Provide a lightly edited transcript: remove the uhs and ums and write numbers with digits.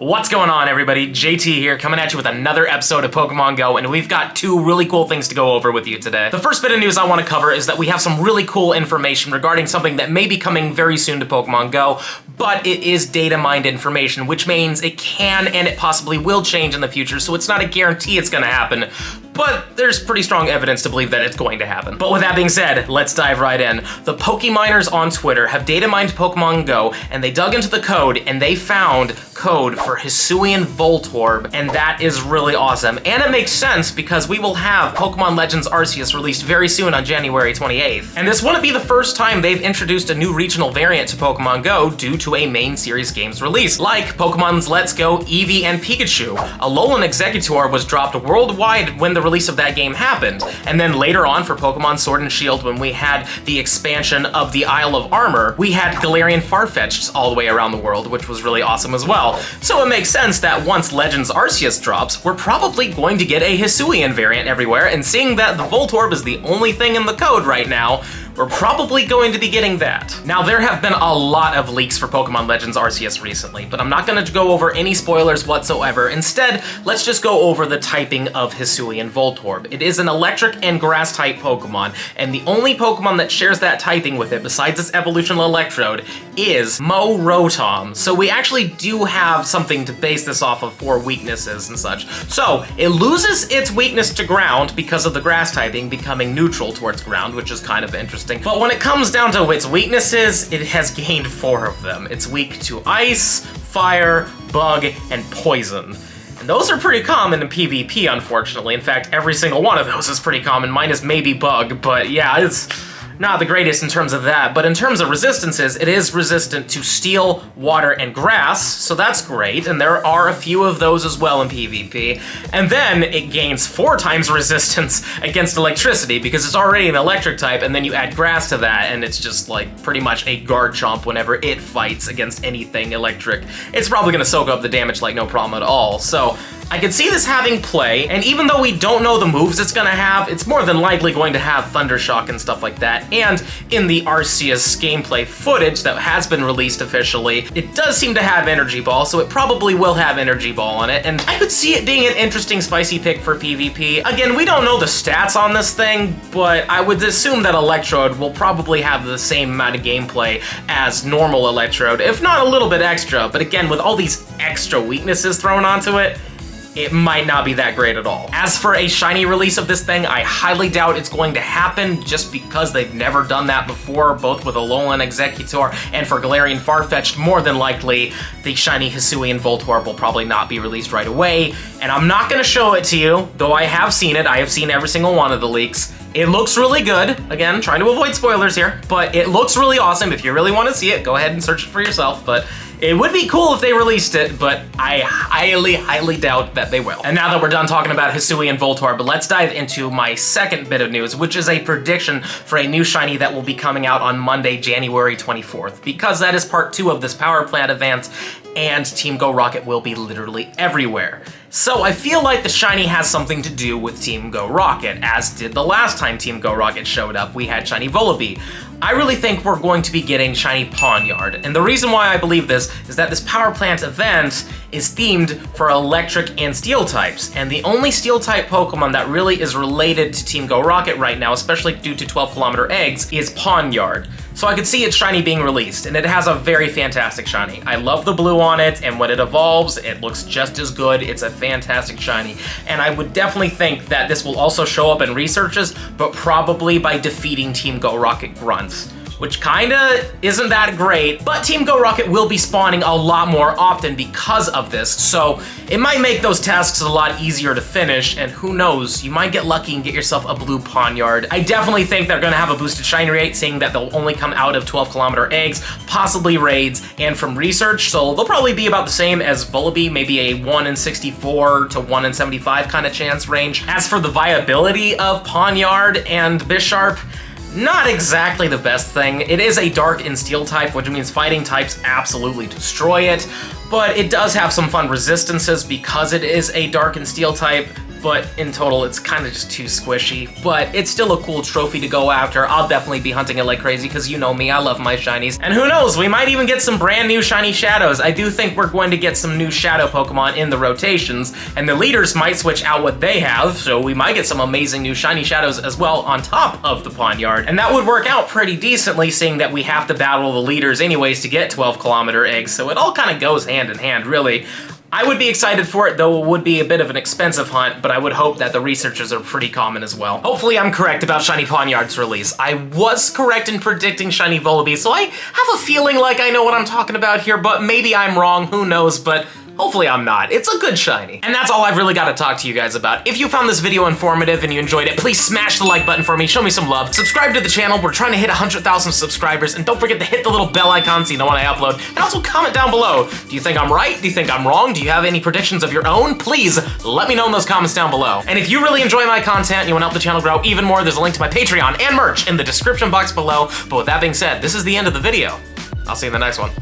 What's going on, everybody? JT here, coming at you with another episode of Pokemon GO, and we've got two really cool things to go over with you today. The first bit of news I want to cover is that we have some really cool information regarding something that may be coming very soon to Pokemon GO, but it is data-mined information, which means it can and it possibly will change in the future, so it's not a guarantee it's going to happen, but there's pretty strong evidence to believe that it's going to happen. But with that being said, let's dive right in. The Pokeminers on Twitter have data-mined Pokemon GO, and they dug into the code, and they found code for Hisuian Voltorb, and that is really awesome. And it makes sense because we will have Pokemon Legends Arceus released very soon on January 28th. And this wouldn't be the first time they've introduced a new regional variant to Pokemon GO due to a main series game's release, like Pokemon's Let's Go, Eevee, and Pikachu. Alolan Exeggutor was dropped worldwide when the release of that game happened, and then later on for Pokemon Sword and Shield, when we had the expansion of the Isle of Armor, we had Galarian Farfetch'd all the way around the world, which was really awesome as well. So it makes sense that once Legends Arceus drops, we're probably going to get a Hisuian variant everywhere, and seeing that the Voltorb is the only thing in the code right now, we're probably going to be getting that. Now, there have been a lot of leaks for Pokemon Legends Arceus recently, but I'm not going to go over any spoilers whatsoever. Instead, let's just go over the typing of Hisuian Voltorb. It is an electric and grass type Pokemon, and the only Pokemon that shares that typing with it, besides its evolutional electrode, is Rotom. So we actually do have something to base this off of for weaknesses and such. So it loses its weakness to ground because of the grass typing becoming neutral towards ground, which is kind of interesting. But when it comes down to its weaknesses, it has gained 4 of them. It's weak to ice, fire, bug, and poison. And those are pretty common in PvP, unfortunately. In fact, every single one of those is pretty common. Mine is maybe bug, but yeah, it's not the greatest in terms of that. But in terms of resistances, it is resistant to steel, water, and grass, so that's great. And there are a few of those as well in PvP. And then it gains 4 times resistance against electricity because it's already an electric type, and then you add grass to that, and it's just like pretty much a Garchomp whenever it fights against anything electric. It's probably gonna soak up the damage like no problem at all. So I could see this having play, and even though we don't know the moves it's gonna have, it's more than likely going to have Thunder Shock and stuff like that. And in the Arceus gameplay footage that has been released officially, it does seem to have Energy Ball, so it probably will have Energy Ball on it, and I could see it being an interesting spicy pick for PvP. Again, we don't know the stats on this thing, but I would assume that Electrode will probably have the same amount of gameplay as normal Electrode, if not a little bit extra. But again, with all these extra weaknesses thrown onto it, it might not be that great at all. As for a shiny release of this thing, I highly doubt it's going to happen just because they've never done that before, both with Alolan Exeggutor and for Galarian Farfetch'd. More than likely, the shiny Hisuian Voltorb will probably not be released right away, and I'm not gonna show it to you, though I have seen it. I have seen every single one of the leaks. It looks really good. Again, trying to avoid spoilers here, but it looks really awesome. If you really want to see it, go ahead and search it for yourself, but it would be cool if they released it, but I highly doubt that they will. And now that we're done talking about Hisuian Voltorb, let's dive into my second bit of news, which is a prediction for a new shiny that will be coming out on Monday, January 24th, because that is part 2 of this Power Plant event, and Team Go Rocket will be literally everywhere. So I feel like the shiny has something to do with Team Go Rocket, as did the last time Team Go Rocket showed up. We had shiny Voltorb. I really think we're going to be getting shiny Pawnyard, and the reason why I believe this is that this Power Plant event is themed for electric and steel types, and the only steel type Pokemon that really is related to Team Go Rocket right now, especially due to 12-kilometer eggs, is Pawniard. So I could see its shiny being released, and it has a very fantastic shiny. I love the blue on it, and when it evolves, it looks just as good. It's a fantastic shiny, and I would definitely think that this will also show up in researches, but probably by defeating Team Go Rocket grunts, which kinda isn't that great, but Team Go Rocket will be spawning a lot more often because of this, so it might make those tasks a lot easier to finish, and who knows, you might get lucky and get yourself a blue Pawniard. I definitely think they're gonna have a boosted shiny rate, seeing that they'll only come out of 12-kilometer eggs, possibly raids, and from research, so they'll probably be about the same as Voltorb, maybe a 1 in 64 to 1 in 75 kind of chance range. As for the viability of Pawniard and Bisharp, not exactly the best thing. It is a dark and steel type, which means fighting types absolutely destroy it, but it does have some fun resistances because it is a dark and steel type. but in total it's kind of just too squishy. But it's still a cool trophy to go after. I'll definitely be hunting it like crazy because you know me, I love my shinies. And who knows, we might even get some brand new shiny shadows. I do think we're going to get some new shadow Pokemon in the rotations, and the leaders might switch out what they have, so we might get some amazing new shiny shadows as well on top of the Pawnyard. And that would work out pretty decently, seeing that we have to battle the leaders anyways to get 12-kilometer eggs, so it all kind of goes hand in hand, really. I would be excited for it, though it would be a bit of an expensive hunt, but I would hope that the researchers are pretty common as well. Hopefully I'm correct about Shiny Pawnyard's release. I was correct in predicting Shiny Voltorb, so I have a feeling like I know what I'm talking about here, but maybe I'm wrong, who knows, but hopefully I'm not. It's a good shiny. And that's all I've really got to talk to you guys about. If you found this video informative and you enjoyed it, please smash the like button for me, show me some love. Subscribe to the channel, we're trying to hit 100,000 subscribers, and don't forget to hit the little bell icon so you know when I upload. And also comment down below. Do you think I'm right? Do you think I'm wrong? Do you have any predictions of your own? Please let me know in those comments down below. And if you really enjoy my content and you want to help the channel grow even more, there's a link to my Patreon and merch in the description box below. But with that being said, this is the end of the video. I'll see you in the next one.